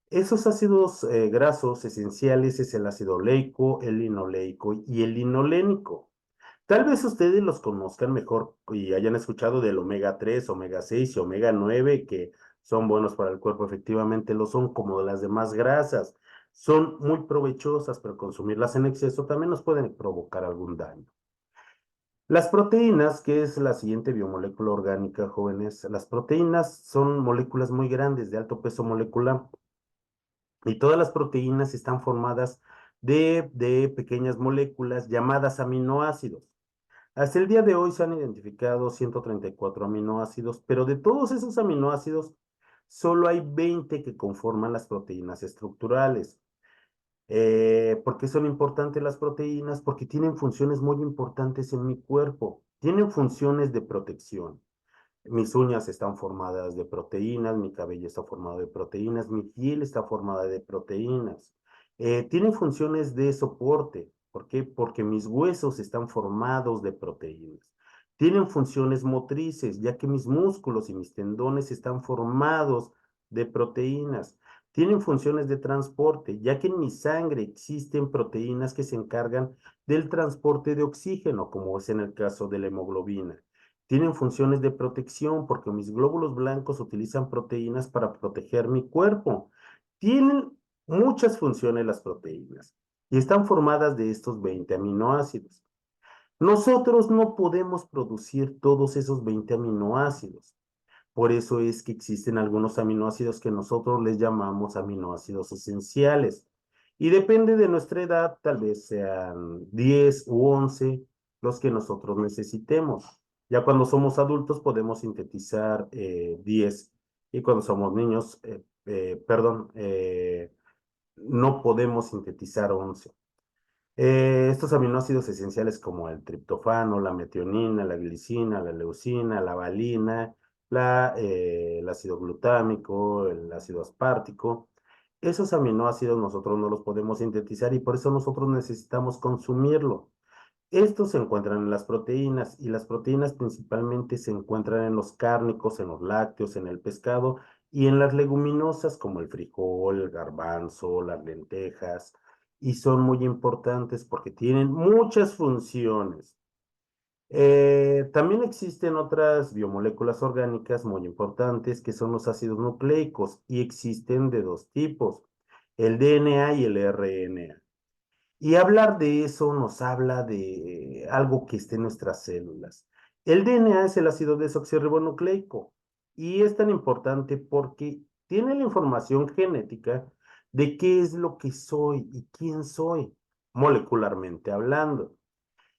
Esos ácidos grasos esenciales es el ácido oleico, el linoleico y el linolénico. Tal vez ustedes los conozcan mejor y hayan escuchado del omega 3, omega 6 y omega 9 que son buenos para el cuerpo. Efectivamente lo son, como las demás grasas. Son muy provechosas, pero consumirlas en exceso también nos pueden provocar algún daño. Las proteínas, que es la siguiente biomolécula orgánica, jóvenes, las proteínas son moléculas muy grandes de alto peso molecular y todas las proteínas están formadas de pequeñas moléculas llamadas aminoácidos. Hasta el día de hoy se han identificado 134 aminoácidos, pero de todos esos aminoácidos, solo hay 20 que conforman las proteínas estructurales. ¿Por qué son importantes las proteínas? Porque tienen funciones muy importantes en mi cuerpo. Tienen funciones de protección. Mis uñas están formadas de proteínas, mi cabello está formado de proteínas, mi piel está formada de proteínas. Tienen funciones de soporte. ¿Por qué? Porque mis huesos están formados de proteínas. Tienen funciones motrices, ya que mis músculos y mis tendones están formados de proteínas. Tienen funciones de transporte, ya que en mi sangre existen proteínas que se encargan del transporte de oxígeno, como es en el caso de la hemoglobina. Tienen funciones de protección porque mis glóbulos blancos utilizan proteínas para proteger mi cuerpo. Tienen muchas funciones las proteínas y están formadas de estos 20 aminoácidos. Nosotros no podemos producir todos esos 20 aminoácidos. Por eso es que existen algunos aminoácidos que nosotros les llamamos aminoácidos esenciales. Y depende de nuestra edad, tal vez sean 10 u 11 los que nosotros necesitemos. Ya cuando somos adultos podemos sintetizar 10 y cuando somos niños, no podemos sintetizar 11. Estos aminoácidos esenciales como el triptofano, la metionina, la glicina, la leucina, la valina, el ácido glutámico, el ácido aspartico, esos aminoácidos nosotros no los podemos sintetizar y por eso nosotros necesitamos consumirlo. Estos se encuentran en las proteínas y las proteínas principalmente se encuentran en los cárnicos, en los lácteos, en el pescado y en las leguminosas como el frijol, el garbanzo, las lentejas y son muy importantes porque tienen muchas funciones. También existen otras biomoléculas orgánicas muy importantes que son los ácidos nucleicos y existen de dos tipos, el DNA y el RNA. Y hablar de eso nos habla de algo que esté en nuestras células. El DNA es el ácido desoxirribonucleico y es tan importante porque tiene la información genética de qué es lo que soy y quién soy, molecularmente hablando.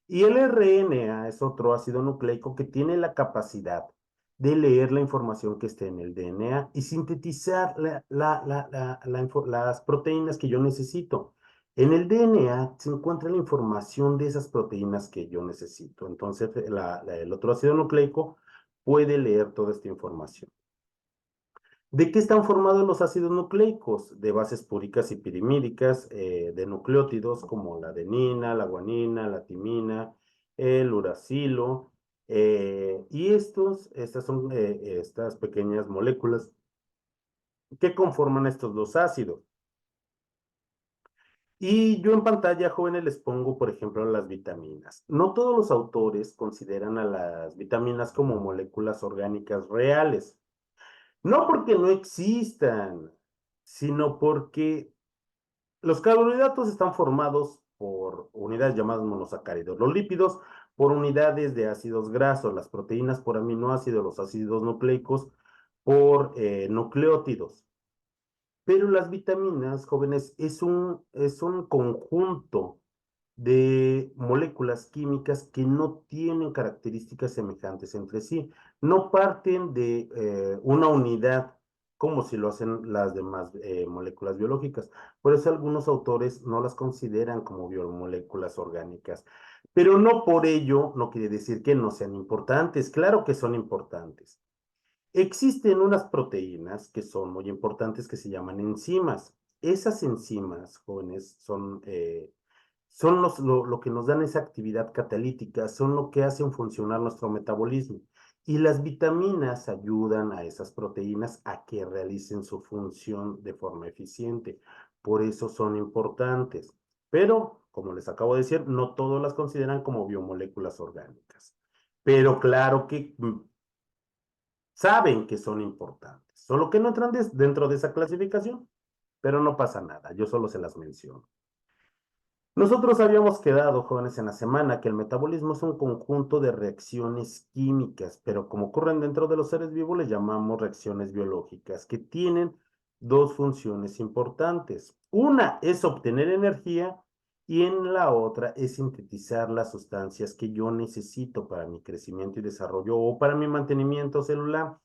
Y el RNA es otro ácido nucleico que tiene la capacidad de leer la información que esté en el DNA y sintetizar las proteínas que yo necesito. En el DNA se encuentra la información de esas proteínas que yo necesito. Entonces, el otro ácido nucleico puede leer toda esta información. ¿De qué están formados los ácidos nucleicos? De bases púricas y pirimídicas, de nucleótidos como la adenina, la guanina, la timina, el uracilo, y estas son estas pequeñas moléculas que conforman estos dos ácidos. Y yo en pantalla, jóvenes, les pongo, por ejemplo, las vitaminas. No todos los autores consideran a las vitaminas como moléculas orgánicas reales. No porque no existan, sino porque los carbohidratos están formados por unidades llamadas monosacáridos, los lípidos por unidades de ácidos grasos, las proteínas por aminoácidos, los ácidos nucleicos por nucleótidos. Pero las vitaminas, jóvenes, es un conjunto de moléculas químicas que no tienen características semejantes entre sí. No parten de una unidad como si lo hacen las demás moléculas biológicas. Por eso algunos autores no las consideran como biomoléculas orgánicas. Pero no por ello no quiere decir que no sean importantes. Claro que son importantes. Existen unas proteínas que son muy importantes que se llaman enzimas. Esas enzimas, jóvenes, son lo que nos dan esa actividad catalítica, son lo que hacen funcionar nuestro metabolismo. Y las vitaminas ayudan a esas proteínas a que realicen su función de forma eficiente. Por eso son importantes. Pero, como les acabo de decir, no todos las consideran como biomoléculas orgánicas. Pero claro que saben que son importantes, solo que no entran dentro de esa clasificación, pero no pasa nada, yo solo se las menciono. Nosotros habíamos quedado, jóvenes, en la semana que el metabolismo es un conjunto de reacciones químicas, pero como ocurren dentro de los seres vivos, les llamamos reacciones biológicas, que tienen dos funciones importantes. Una es obtener energía y en la otra es sintetizar las sustancias que yo necesito para mi crecimiento y desarrollo o para mi mantenimiento celular.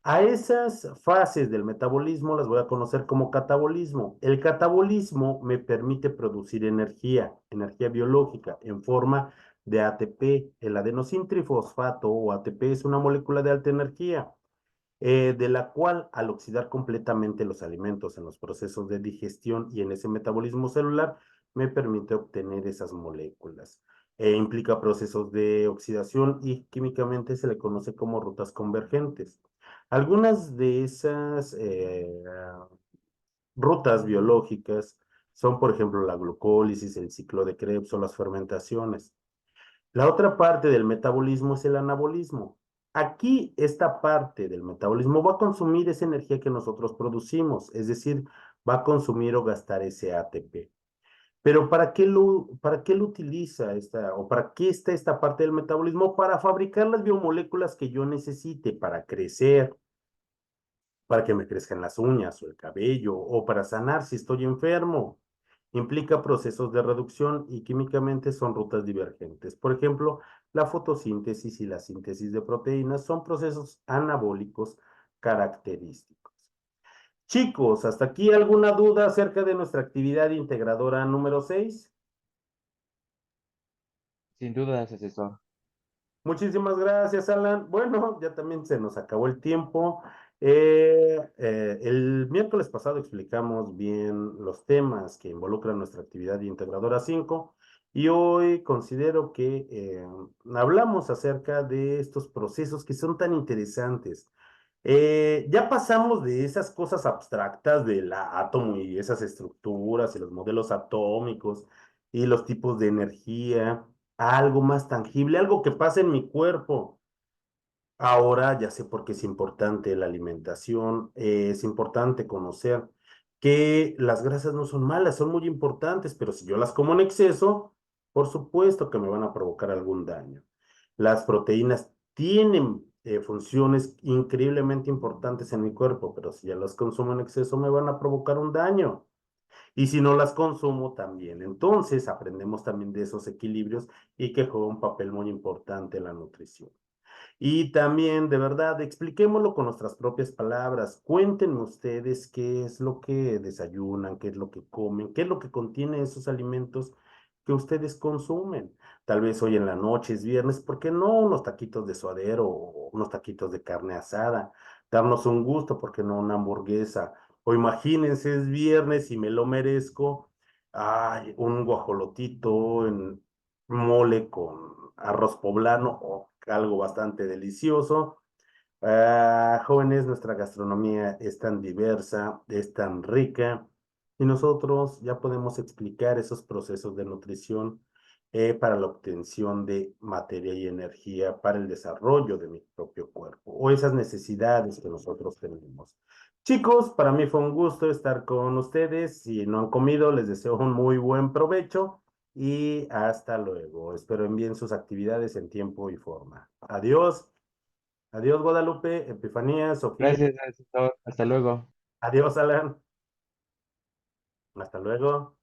A esas fases del metabolismo las voy a conocer como catabolismo. El catabolismo me permite producir energía, energía biológica, en forma de ATP. El adenosintrifosfato o ATP es una molécula de alta energía, de la cual al oxidar completamente los alimentos en los procesos de digestión y en ese metabolismo celular, me permite obtener esas moléculas. Implica procesos de oxidación y químicamente se le conoce como rutas convergentes. Algunas de esas rutas biológicas son, por ejemplo, la glucólisis, el ciclo de Krebs o las fermentaciones. La otra parte del metabolismo es el anabolismo. Aquí esta parte del metabolismo va a consumir esa energía que nosotros producimos, es decir, va a consumir o gastar ese ATP. Pero para qué lo utiliza esta, o para qué está esta parte del metabolismo? Para fabricar las biomoléculas que yo necesite para crecer, para que me crezcan las uñas o el cabello, o para sanar si estoy enfermo. Implica procesos de reducción y químicamente son rutas divergentes. Por ejemplo, la fotosíntesis y la síntesis de proteínas son procesos anabólicos característicos. Chicos, ¿hasta aquí alguna duda acerca de nuestra actividad integradora número 6? Sin dudas, asesor. Muchísimas gracias, Alan. Bueno, ya también se nos acabó el tiempo. El miércoles pasado explicamos bien los temas que involucran nuestra actividad integradora 5 y hoy considero que hablamos acerca de estos procesos que son tan interesantes. Ya pasamos de esas cosas abstractas del átomo y esas estructuras y los modelos atómicos y los tipos de energía a algo más tangible, algo que pasa en mi cuerpo. Ahora ya sé por qué es importante la alimentación, es importante conocer que las grasas no son malas, son muy importantes, pero si yo las como en exceso, por supuesto que me van a provocar algún daño. Las proteínas tienen funciones increíblemente importantes en mi cuerpo, pero si ya las consumo en exceso me van a provocar un daño. Y si no las consumo también. Entonces aprendemos también de esos equilibrios y que juega un papel muy importante en la nutrición. Y también, de verdad, expliquémoslo con nuestras propias palabras. Cuéntenme ustedes qué es lo que desayunan, qué es lo que comen, qué es lo que contiene esos alimentos que ustedes consumen. Tal vez hoy en la noche es viernes, ¿por qué no unos taquitos de suadero o unos taquitos de carne asada? Darnos un gusto, ¿por qué no una hamburguesa? O imagínense, es viernes y me lo merezco. Ay, un guajolotito en mole con arroz poblano o algo bastante delicioso. Jóvenes, nuestra gastronomía es tan diversa, es tan rica y nosotros ya podemos explicar esos procesos de nutrición para la obtención de materia y energía para el desarrollo de mi propio cuerpo o esas necesidades que nosotros tenemos. Chicos, para mí fue un gusto estar con ustedes. Si no han comido, les deseo un muy buen provecho y hasta luego. Espero envíen sus actividades en tiempo y forma. Adiós. Adiós, Guadalupe, Epifanía, Sofía. Gracias, asesor. Hasta luego. Adiós, Alan. Hasta luego.